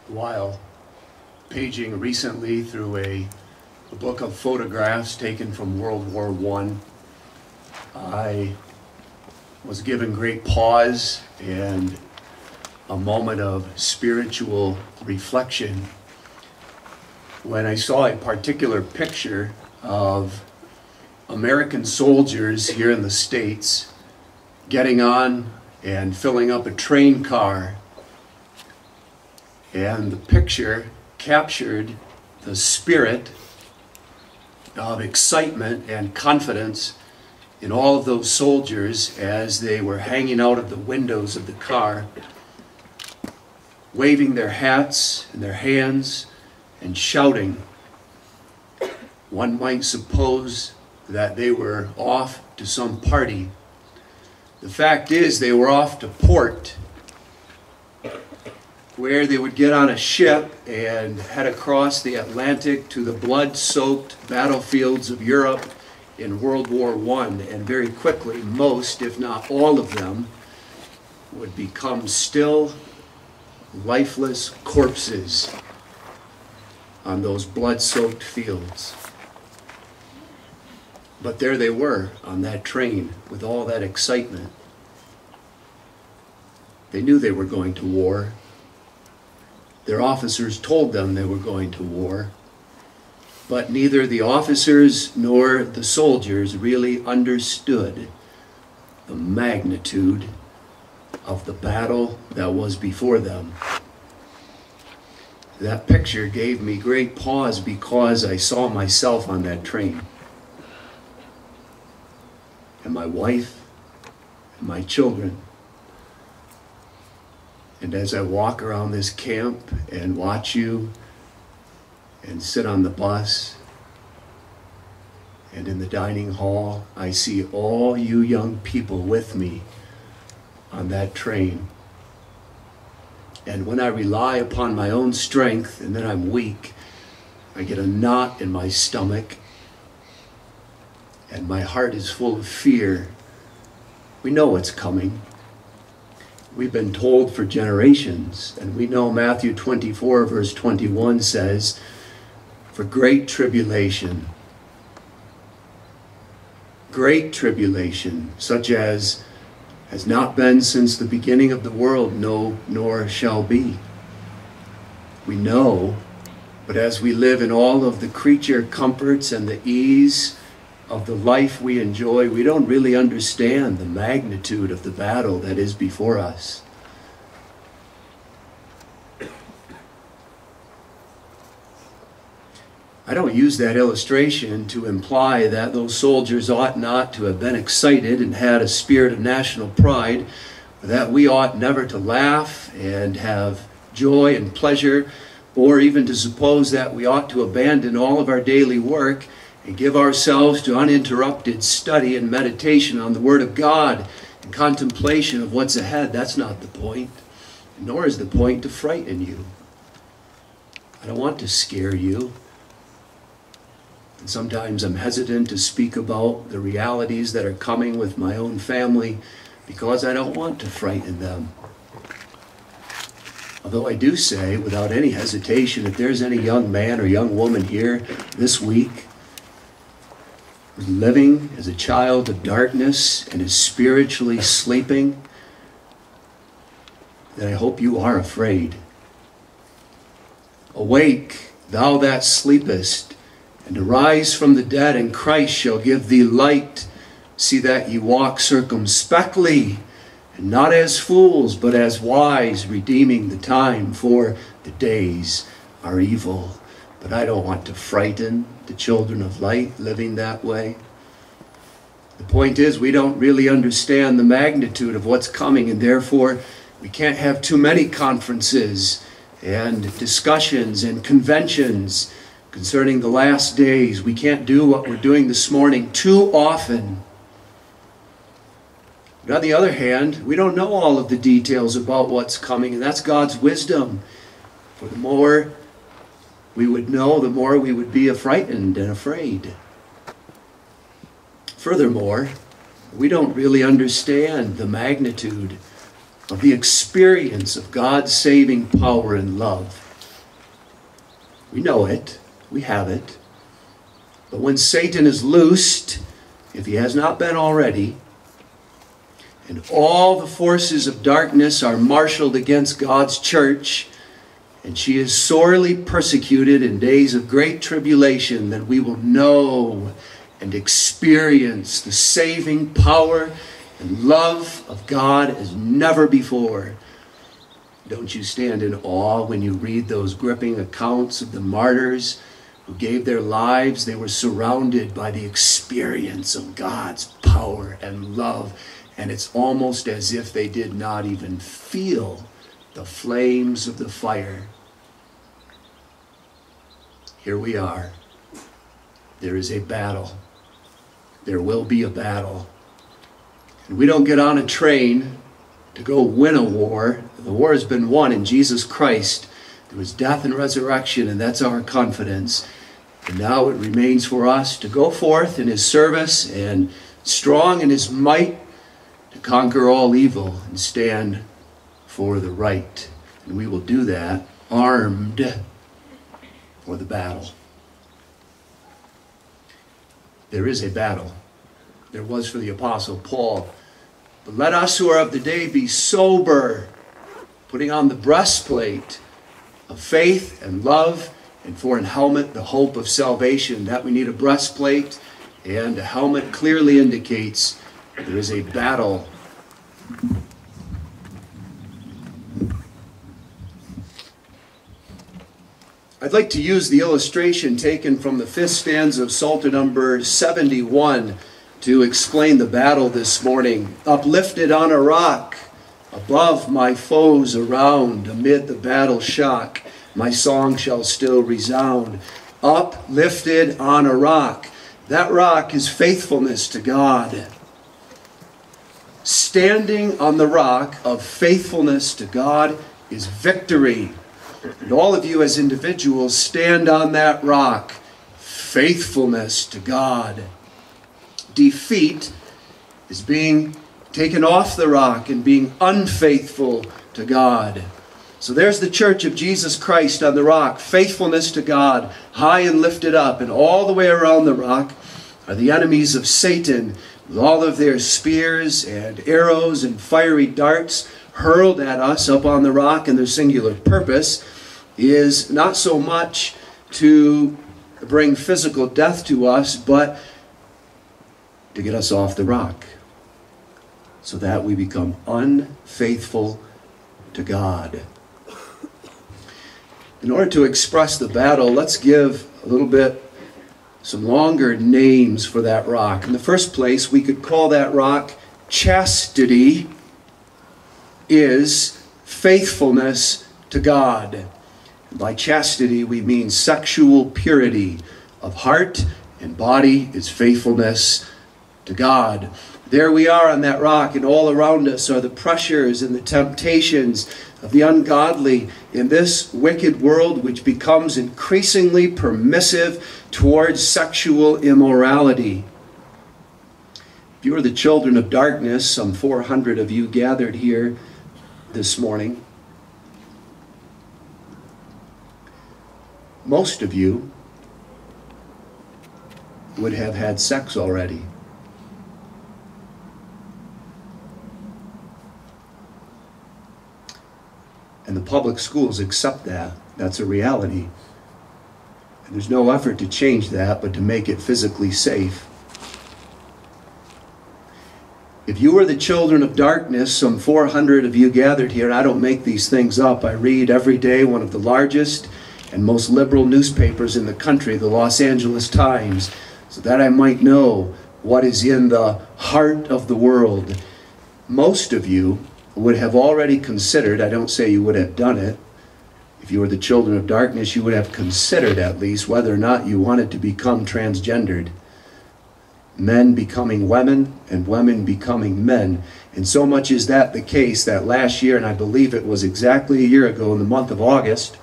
while paging recently through a book of photographs taken from World War I was given great pause and a moment of spiritual reflection when I saw a particular picture of American soldiers here in the States getting on and filling up a train car, and the picture captured the spirit of excitement and confidence in all of those soldiers as they were hanging out of the windows of the car, waving their hats in their hands and shouting. One might suppose that they were off to some party. The fact is, they were off to port, where they would get on a ship and head across the Atlantic to the blood-soaked battlefields of Europe in World War I. And very quickly, most, if not all of them, would become still, lifeless corpses on those blood-soaked fields. But there they were on that train with all that excitement. They knew they were going to war. Their officers told them they were going to war. But neither the officers nor the soldiers really understood the magnitude of the battle that was before them. That picture gave me great pause because I saw myself on that train. And my wife, and my children. And as I walk around this camp and watch you and sit on the bus and in the dining hall, I see all you young people with me on that train. And when I rely upon my own strength and then I'm weak, I get a knot in my stomach and my heart is full of fear. We know what's coming. We've been told for generations, and we know Matthew 24 verse 21 says, for great tribulation, such as has not been since the beginning of the world, no, nor shall be. We know, but as we live in all of the creature comforts and the ease of the life we enjoy, we don't really understand the magnitude of the battle that is before us. I don't use that illustration to imply that those soldiers ought not to have been excited and had a spirit of national pride, or that we ought never to laugh and have joy and pleasure, or even to suppose that we ought to abandon all of our daily work and give ourselves to uninterrupted study and meditation on the Word of God and contemplation of what's ahead. That's not the point, nor is the point to frighten you. I don't want to scare you. And sometimes I'm hesitant to speak about the realities that are coming with my own family because I don't want to frighten them. Although I do say, without any hesitation, if there's any young man or young woman here this week who's living as a child of darkness and is spiritually sleeping, then I hope you are afraid. Awake, thou that sleepest, and arise from the dead, and Christ shall give thee light. See that ye walk circumspectly, and not as fools, but as wise, redeeming the time, for the days are evil. But I don't want to frighten the children of light living that way. The point is, we don't really understand the magnitude of what's coming, and therefore we can't have too many conferences and discussions and conventions concerning the last days. We can't do what we're doing this morning too often. But on the other hand, we don't know all of the details about what's coming, and that's God's wisdom. For the more we would know, the more we would be frightened and afraid. Furthermore, we don't really understand the magnitude of the experience of God's saving power and love We know it. We have it. But when Satan is loosed, if he has not been already, and all the forces of darkness are marshaled against God's church, and she is sorely persecuted in days of great tribulation, then we will know and experience the saving power and love of God as never before. Don't you stand in awe when you read those gripping accounts of the martyrs who gave their lives? They were surrounded by the experience of God's power and love, and it's almost as if they did not even feel the flames of the fire. Here we are. There is a battle. There will be a battle. And we don't get on a train to go win a war. The war has been won in Jesus Christ. There was death and resurrection, and that's our confidence. And now it remains for us to go forth in his service and strong in his might to conquer all evil and stand for the right. And we will do that armed for the battle. There is a battle. There was for the Apostle Paul. But let us who are of the day be sober, putting on the breastplate of faith and love, and for an helmet the hope of salvation. That we need a breastplate, and a helmet clearly indicates there is a battle. I'd like to use the illustration taken from the 5th stanza of Psalter number 71 to explain the battle this morning. Uplifted on a rock, above my foes around, amid the battle shock, my song shall still resound. Uplifted on a rock. That rock is faithfulness to God. Standing on the rock of faithfulness to God is victory. And all of you as individuals stand on that rock. Faithfulness to God. Defeat is being taken off the rock and being unfaithful to God. So there's the church of Jesus Christ on the rock. Faithfulness to God, high and lifted up. And all the way around the rock are the enemies of Satan, with all of their spears and arrows and fiery darts hurled at us up on the rock. And their singular purpose is not so much to bring physical death to us, but to get us off the rock, so that we become unfaithful to God. In order to express the battle, let's give a little bit, some longer names for that rock. In the first place, we could call that rock chastity is faithfulness to God. And by chastity, we mean sexual purity of heart and body is faithfulness to God. There we are on that rock, and all around us are the pressures and the temptations of the ungodly in this wicked world, which becomes increasingly permissive towards sexual immorality. If you are the children of darkness, some 400 of you gathered here this morning, most of you would have had sex already. And the public schools accept that. That's a reality. And there's no effort to change that, but to make it physically safe. If you are the children of darkness, some 400 of you gathered here, and I don't make these things up. I read every day one of the largest and most liberal newspapers in the country, the Los Angeles Times, so that I might know what is in the heart of the world. Most of you would have already considered, I don't say you would have done it, if you were the children of darkness, you would have considered at least whether or not you wanted to become transgendered. Men becoming women and women becoming men. And so much is that the case that last year, and I believe it was exactly a year ago in the month of August,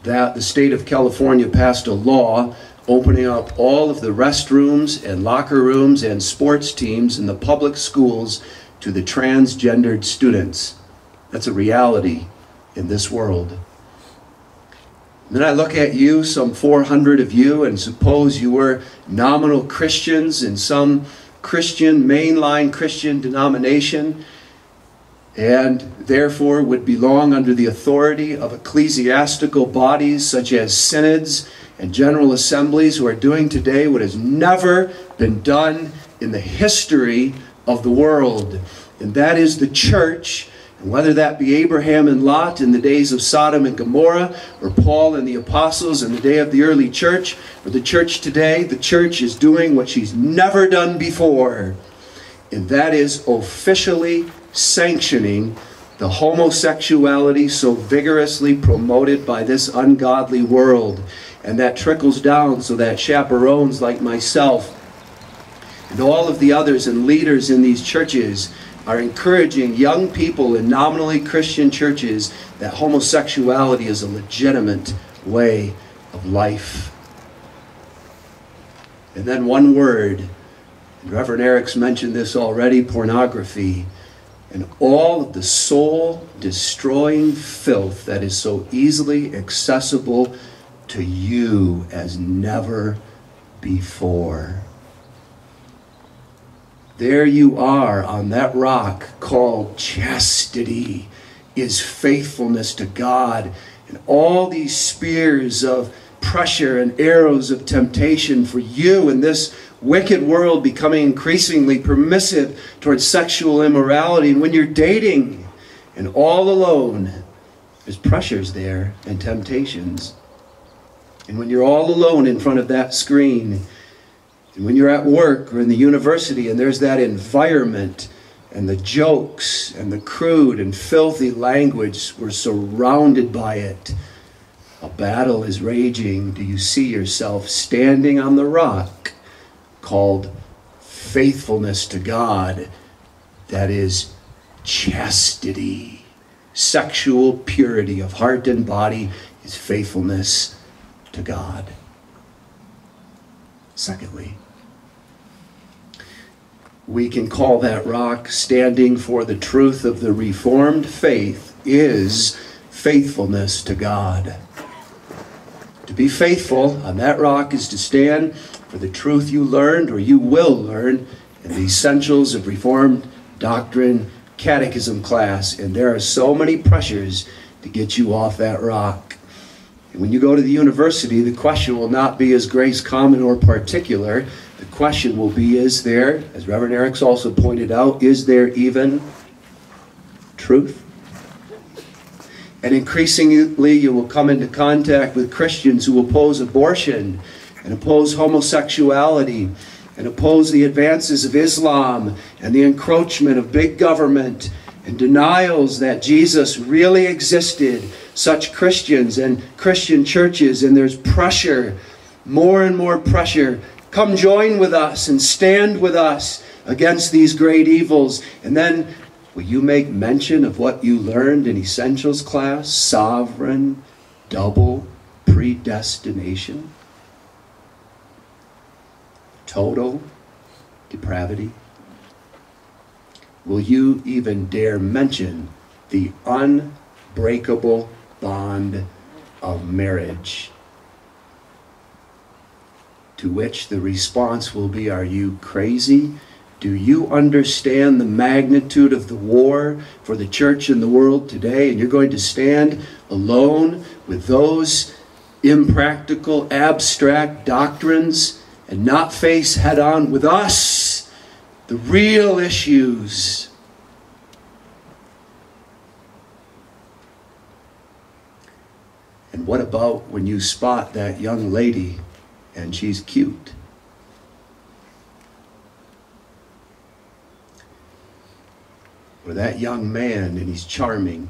that the state of California passed a law opening up all of the restrooms and locker rooms and sports teams in the public schools to the transgendered students. That's a reality in this world. And then I look at you, some 400 of you, and suppose you were nominal Christians in some Christian, mainline Christian denomination, and therefore would belong under the authority of ecclesiastical bodies such as synods and general assemblies, who are doing today what has never been done in the history of the world. And that is the church. And whether that be Abraham and Lot in the days of Sodom and Gomorrah, or Paul and the apostles in the day of the early church, or the church today, the church is doing what she's never done before. And that is officially sanctioning the homosexuality so vigorously promoted by this ungodly world. And that trickles down so that chaperones like myself and all of the others and leaders in these churches are encouraging young people in nominally Christian churches that homosexuality is a legitimate way of life. And then one word, Reverend Eric's mentioned this already, pornography, and all of the soul-destroying filth that is so easily accessible to you as never before. There you are on that rock called chastity, is faithfulness to God. And all these spears of pressure and arrows of temptation for you in this wicked world becoming increasingly permissive towards sexual immorality. And when you're dating and all alone, there's pressures there and temptations. And when you're all alone in front of that screen, and when you're at work or in the university and there's that environment and the jokes and the crude and filthy language, we're surrounded by it. A battle is raging. Do you see yourself standing on the rock called faithfulness to God? That is chastity. Sexual purity of heart and body is faithfulness to God. Secondly, we can call that rock standing for the truth of the Reformed faith is faithfulness to God. To be faithful on that rock is to stand for the truth you learned or you will learn in the essentials of Reformed doctrine catechism class. And there are so many pressures to get you off that rock. And when you go to the university, the question will not be is grace common or particular. The question will be, is there, as Reverend Eric's also pointed out, is there even truth? And increasingly you will come into contact with Christians who oppose abortion and oppose homosexuality and oppose the advances of Islam and the encroachment of big government and denials that Jesus really existed. Such Christians and Christian churches, and there's pressure, more and more pressure. Come join with us and stand with us against these great evils. And then will you make mention of what you learned in Essentials class? Sovereign, double predestination. Total depravity. Will you even dare mention the unbreakable bond of marriage? To which the response will be, are you crazy? Do you understand the magnitude of the war for the church in the world today? And you're going to stand alone with those impractical, abstract doctrines and not face head on with us the real issues. And what about when you spot that young lady and she's cute? Or that young man and he's charming?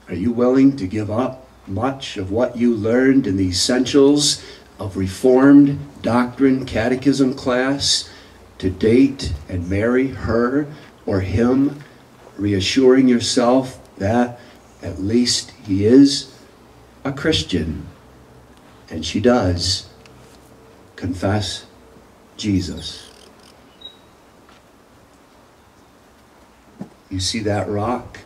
Are you willing to give up much of what you learned in the essentials of Reformed doctrine catechism class to date and marry her or him, reassuring yourself that at least he is a Christian and she does confess Jesus? You see that rock?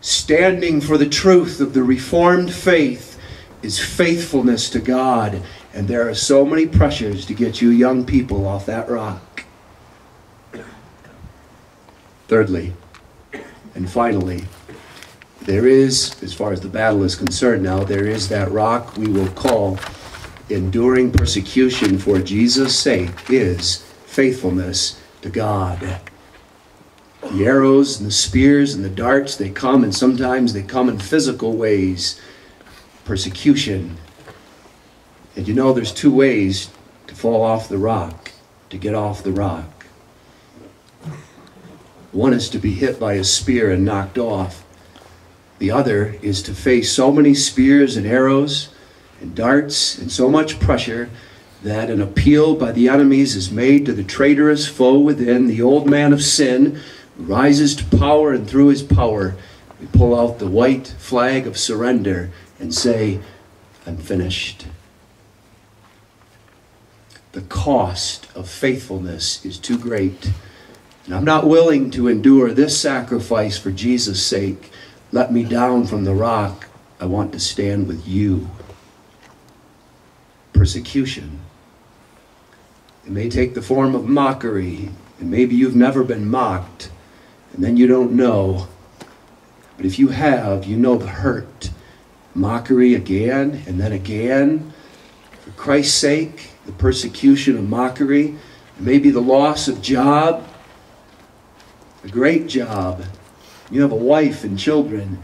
Standing for the truth of the Reformed faith is faithfulness to God. And there are so many pressures to get you young people off that rock. Thirdly, and finally, there is, as far as the battle is concerned now, there is that rock we will call enduring persecution for Jesus' sake is faithfulness to God. The arrows and the spears and the darts, they come, and sometimes they come in physical ways. Persecution. And you know there's two ways to fall off the rock, to get off the rock. One is to be hit by a spear and knocked off. The other is to face so many spears and arrows and darts and so much pressure that an appeal by the enemies is made to the traitorous foe within, the old man of sin, who rises to power, and through his power we pull out the white flag of surrender and say, I'm finished. The cost of faithfulness is too great. And I'm not willing to endure this sacrifice for Jesus' sake. Let me down from the rock. I want to stand with you. Persecution. It may take the form of mockery. And maybe you've never been mocked. And then you don't know. But if you have, you know the hurt. Mockery again and then again. For Christ's sake, the persecution of mockery. Maybe the loss of job. A great job. You have a wife and children.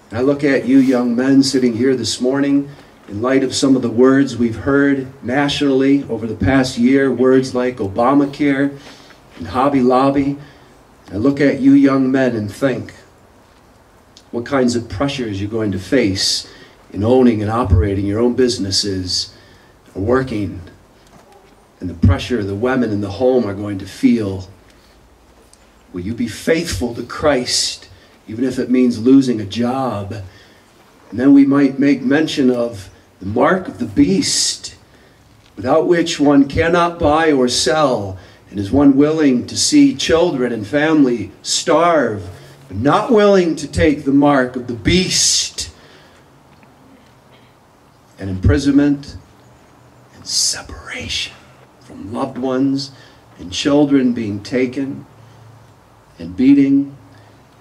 And I look at you young men sitting here this morning in light of some of the words we've heard nationally over the past year, words like Obamacare and Hobby Lobby. I look at you young men and think what kinds of pressures you're going to face in owning and operating your own businesses, or working, and the pressure the women in the home are going to feel. Will you be faithful to Christ, even if it means losing a job? And then we might make mention of the mark of the beast, without which one cannot buy or sell. And is one willing to see children and family starve, but not willing to take the mark of the beast? And imprisonment and separation from loved ones, and children being taken and beating,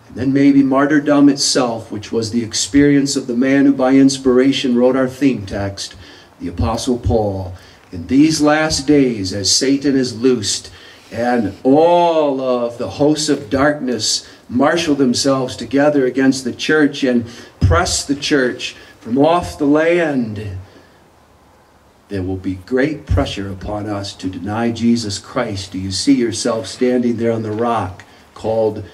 and then maybe martyrdom itself, which was the experience of the man who by inspiration wrote our theme text, the Apostle Paul. In these last days, as Satan is loosed and all of the hosts of darkness marshal themselves together against the church and press the church from off the land, there will be great pressure upon us to deny Jesus Christ. Do you see yourself standing there on the rock, called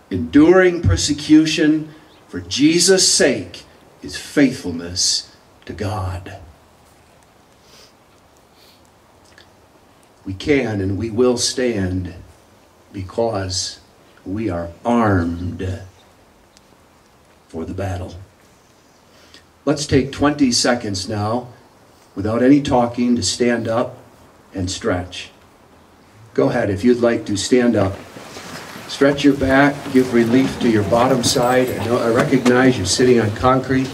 enduring persecution for Jesus' sake is faithfulness to God? We can and we will stand because we are armed for the battle. Let's take 20 seconds now, without any talking, to stand up and stretch. Go ahead if you'd like to stand up. Stretch your back, give relief to your bottom side. I recognize you're sitting on concrete.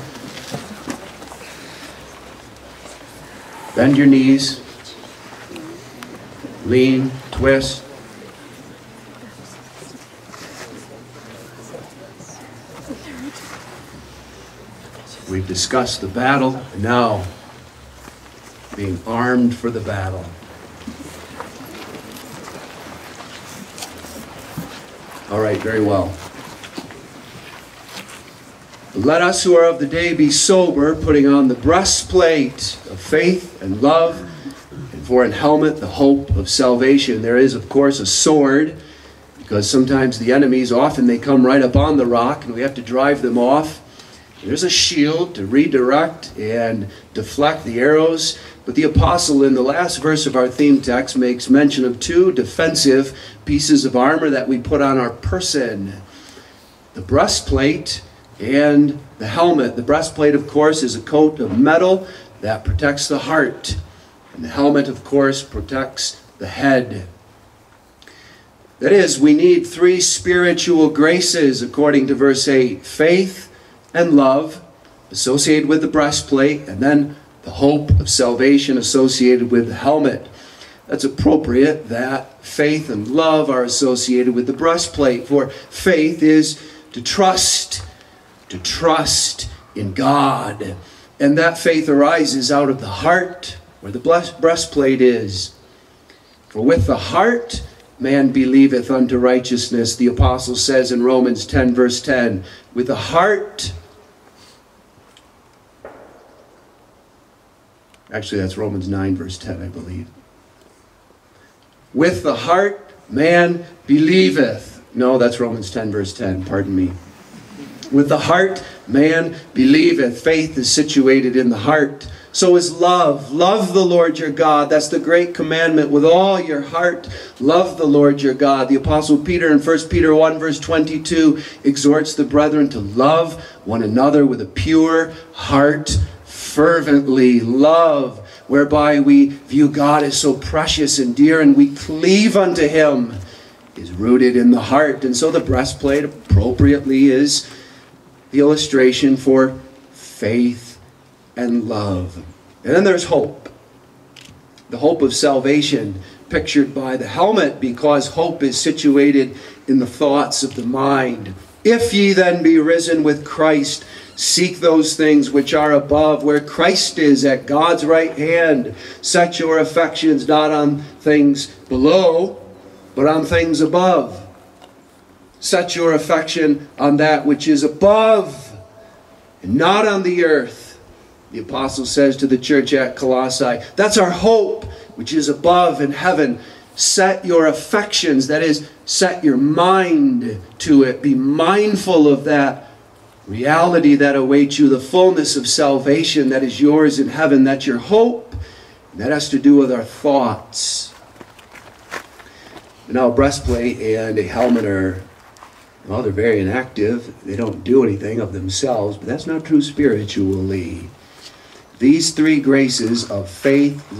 Bend your knees. Lean, twist. We've discussed the battle, and now being armed for the battle. All right, very well. Let us who are of the day be sober, putting on the breastplate of faith and love, and for an helmet the hope of salvation. There is, of course, a sword, because sometimes the enemies, often they come right up on the rock, and we have to drive them off. There's a shield to redirect and deflect the arrows. But the apostle in the last verse of our theme text makes mention of two defensive pieces of armor that we put on our person: the breastplate and the helmet. The breastplate, of course, is a coat of metal that protects the heart. And the helmet, of course, protects the head. That is, we need three spiritual graces, according to verse 8. Faith and love, associated with the breastplate, and then the hope of salvation associated with the helmet. That's appropriate that faith and love are associated with the breastplate, for faith is to trust in God. And that faith arises out of the heart, where the breastplate is. For with the heart man believeth unto righteousness, the apostle says in Romans 10 verse 10. With the heart, actually that's Romans 9 verse 10, I believe. With the heart man believeth. No, that's Romans 10 verse 10, pardon me. With the heart man believeth. Faith is situated in the heart. So is love. Love the Lord your God. That's the great commandment. With all your heart, love the Lord your God. The Apostle Peter in 1 Peter 1 verse 22 exhorts the brethren to love one another with a pure heart, fervently. Love, whereby we view God as so precious and dear, and we cleave unto Him, is rooted in the heart. And so the breastplate appropriately is the illustration for faith and love. And then there's hope. The hope of salvation, pictured by the helmet, because hope is situated in the thoughts of the mind. If ye then be risen with Christ, seek those things which are above, where Christ is at God's right hand. Set your affections not on things below, but on things above. Set your affection on that which is above, and not on the earth. The apostle says to the church at Colossae, that's our hope, which is above in heaven. Set your affections, that is, set your mind to it. Be mindful of that reality that awaits you, the fullness of salvation that is yours in heaven. That's your hope. And that has to do with our thoughts. Now, a breastplate and a helmet are, well, they're very inactive. They don't do anything of themselves, but that's not true spiritually. These three graces of faith,